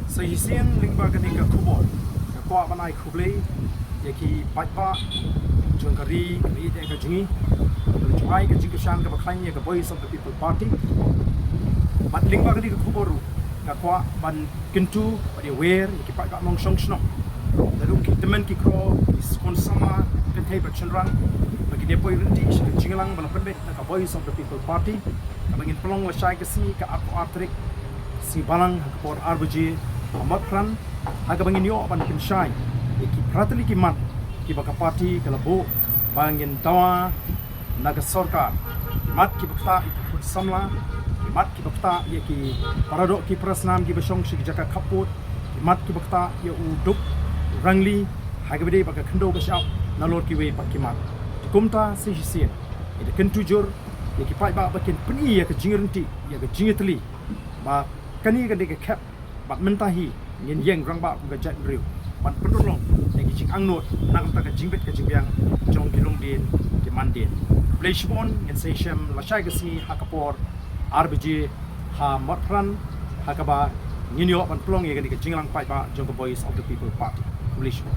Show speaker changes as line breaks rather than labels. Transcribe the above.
Sa hisien lingba ka ka kubol. Ka kwa banai kublei yaki patpa jungkari kali de ka jungi. Juai ka jingkashan ka bakhanya ka Voice of the People Party. Bat lingba ka ka kuboru. Ka kwa ban kintu pada aware yaki patpa mong songshno. Lalu teman ki kro skon sama kentai berchenrang bagi depoy renti ka jinglang balang pendek ka Voice of the People Party. Ka bangin pelong wasai ka si ka aku atrik si balang ka por RBG amat kran aga bangin yo ban pinshai ki pratali ki mat ki baka party kala bo bangin tawa naga sarkar mat ki bakta ikut samla ki mat ki bakta ye ki paradok ki prasnam ki besong shi jaka kaput ki mat ki bakta ye uduk rangli haga bede baka khendo besap nalor ki we pak ki mat kumta si hisia ida kentujur ye ki pai ba bakin peni ye ke jingirenti ye ke jingitli ba kani ka de ke kap bat mentahi ngin yeng rang ba ga jat riu bat pendulong yang jing angnot nak ta ka jingbet ka jingbiang jong kilung din ki mandin bleshbon ngin seshem la shai ga si hakapor RBG ha matran hakaba ngin yo ban plong ye ka jinglang pai ba jong Voice of the People Party bleshbon